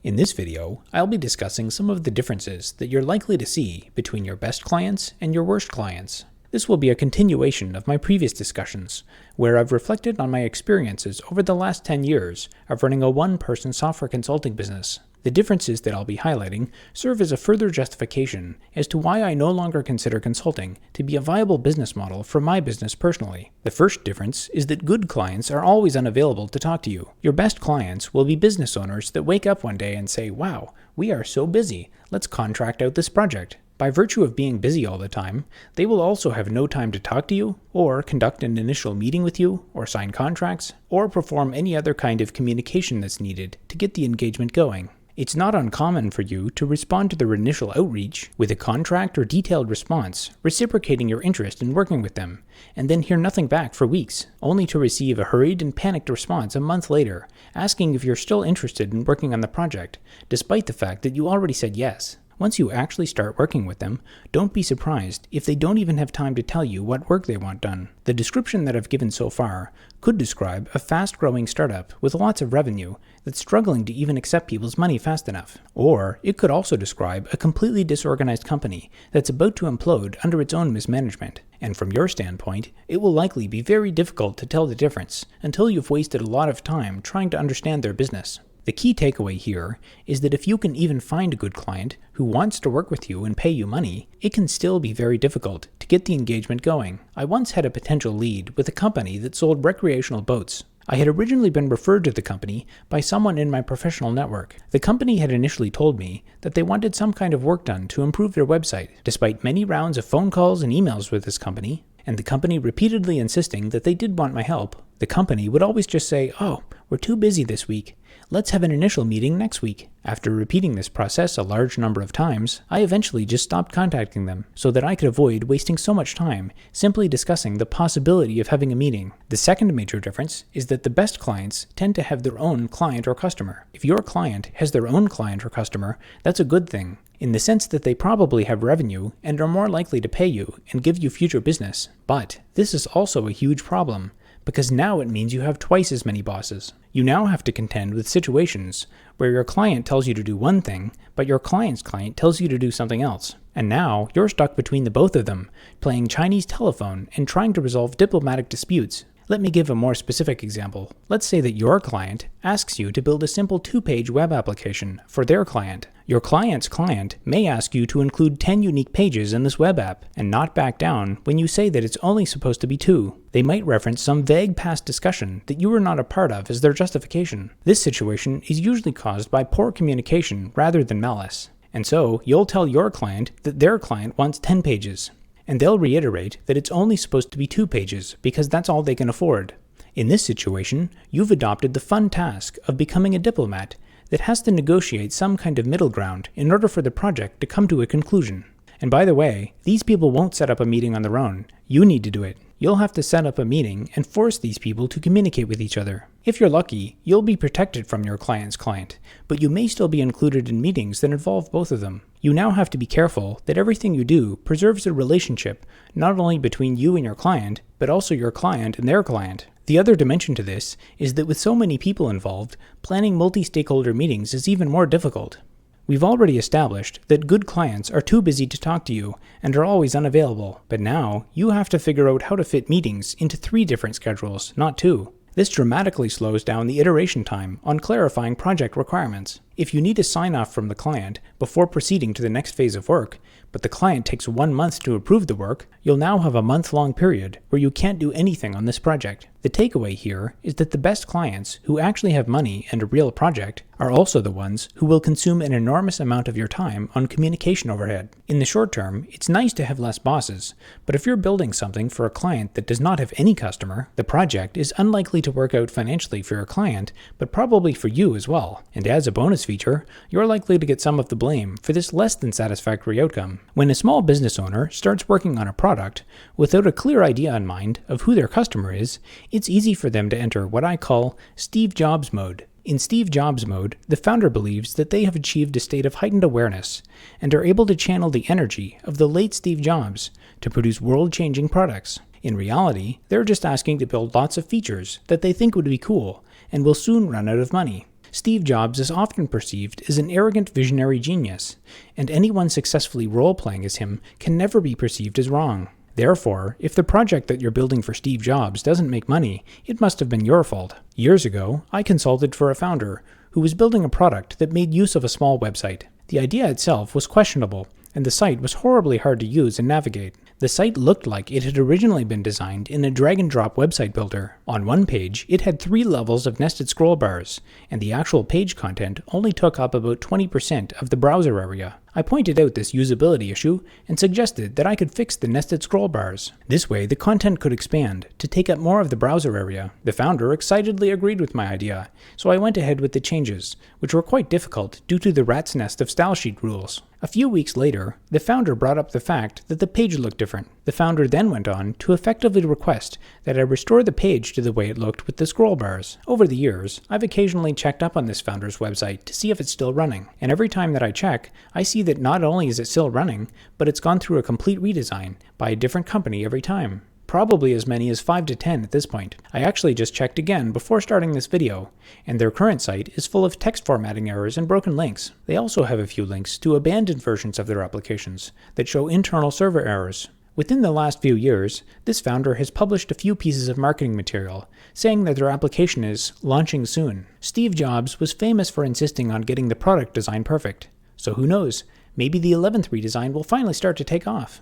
In this video, I'll be discussing some of the differences that you're likely to see between your best clients and your worst clients. This will be a continuation of my previous discussions, where I've reflected on my experiences over the last 10 years of running a one-person software consulting business. The differences that I'll be highlighting serve as a further justification as to why I no longer consider consulting to be a viable business model for my business personally. The first difference is that good clients are always unavailable to talk to you. Your best clients will be business owners that wake up one day and say, "Wow, we are so busy, let's contract out this project." By virtue of being busy all the time, they will also have no time to talk to you, or conduct an initial meeting with you, or sign contracts, or perform any other kind of communication that's needed to get the engagement going. It's not uncommon for you to respond to their initial outreach with a contract or detailed response, reciprocating your interest in working with them, and then hear nothing back for weeks, only to receive a hurried and panicked response a month later, asking if you're still interested in working on the project, despite the fact that you already said yes. Once you actually start working with them, don't be surprised if they don't even have time to tell you what work they want done. The description that I've given so far could describe a fast-growing startup with lots of revenue that's struggling to even accept people's money fast enough. Or it could also describe a completely disorganized company that's about to implode under its own mismanagement. And from your standpoint, it will likely be very difficult to tell the difference until you've wasted a lot of time trying to understand their business. The key takeaway here is that if you can even find a good client who wants to work with you and pay you money, it can still be very difficult to get the engagement going. I once had a potential lead with a company that sold recreational boats. I had originally been referred to the company by someone in my professional network. The company had initially told me that they wanted some kind of work done to improve their website. Despite many rounds of phone calls and emails with this company, and the company repeatedly insisting that they did want my help, the company would always just say, "Oh, we're too busy this week. Let's have an initial meeting next week." After repeating this process a large number of times, I eventually just stopped contacting them so that I could avoid wasting so much time simply discussing the possibility of having a meeting. The second major difference is that the best clients tend to have their own client or customer. If your client has their own client or customer, that's a good thing, in the sense that they probably have revenue and are more likely to pay you and give you future business. But this is also a huge problem, because now it means you have twice as many bosses. You now have to contend with situations where your client tells you to do one thing, but your client's client tells you to do something else. And now you're stuck between the both of them, playing Chinese telephone and trying to resolve diplomatic disputes. Let me give a more specific example. Let's say that your client asks you to build a simple 2-page web application for their client. Your client's client may ask you to include 10 unique pages in this web app and not back down when you say that it's only supposed to be 2. They might reference some vague past discussion that you were not a part of as their justification. This situation is usually caused by poor communication rather than malice. And so you'll tell your client that their client wants 10 pages. And they'll reiterate that it's only supposed to be 2 pages because that's all they can afford. In this situation, you've adopted the fun task of becoming a diplomat that has to negotiate some kind of middle ground in order for the project to come to a conclusion. And by the way, these people won't set up a meeting on their own. You need to do it. You'll have to set up a meeting and force these people to communicate with each other. If you're lucky, you'll be protected from your client's client, but you may still be included in meetings that involve both of them. You now have to be careful that everything you do preserves a relationship not only between you and your client, but also your client and their client. The other dimension to this is that with so many people involved, planning multi-stakeholder meetings is even more difficult. We've already established that good clients are too busy to talk to you and are always unavailable, but now you have to figure out how to fit meetings into 3 different schedules, not 2. This dramatically slows down the iteration time on clarifying project requirements. If you need a sign-off from the client before proceeding to the next phase of work, but the client takes 1 month to approve the work, you'll now have a month-long period where you can't do anything on this project. The takeaway here is that the best clients who actually have money and a real project are also the ones who will consume an enormous amount of your time on communication overhead. In the short term, it's nice to have less bosses, but if you're building something for a client that does not have any customer, the project is unlikely to work out financially for your client, but probably for you as well. And as a bonus feature, you're likely to get some of the blame for this less than satisfactory outcome. When a small business owner starts working on a product without a clear idea in mind of who their customer is, it's easy for them to enter what I call Steve Jobs mode. In Steve Jobs mode, the founder believes that they have achieved a state of heightened awareness and are able to channel the energy of the late Steve Jobs to produce world-changing products. In reality, they're just asking to build lots of features that they think would be cool and will soon run out of money. Steve Jobs is often perceived as an arrogant visionary genius, and anyone successfully role-playing as him can never be perceived as wrong. Therefore, if the project that you're building for Steve Jobs doesn't make money, it must have been your fault. Years ago, I consulted for a founder who was building a product that made use of a small website. The idea itself was questionable, and the site was horribly hard to use and navigate. The site looked like it had originally been designed in a drag-and-drop website builder. On one page, it had 3 levels of nested scroll bars, and the actual page content only took up about 20% of the browser area. I pointed out this usability issue and suggested that I could fix the nested scroll bars. This way, the content could expand to take up more of the browser area. The founder excitedly agreed with my idea, so I went ahead with the changes, which were quite difficult due to the rat's nest of style sheet rules. A few weeks later, the founder brought up the fact that the page looked different. The founder then went on to effectively request that I restore the page to the way it looked with the scroll bars. Over the years, I've occasionally checked up on this founder's website to see if it's still running, and every time that I check, I see that not only is it still running, but it's gone through a complete redesign by a different company every time. Probably as many as 5 to 10 at this point. I actually just checked again before starting this video, and their current site is full of text formatting errors and broken links. They also have a few links to abandoned versions of their applications that show internal server errors. Within the last few years, this founder has published a few pieces of marketing material, saying that their application is launching soon. Steve Jobs was famous for insisting on getting the product design perfect. So who knows, maybe the 11th redesign will finally start to take off.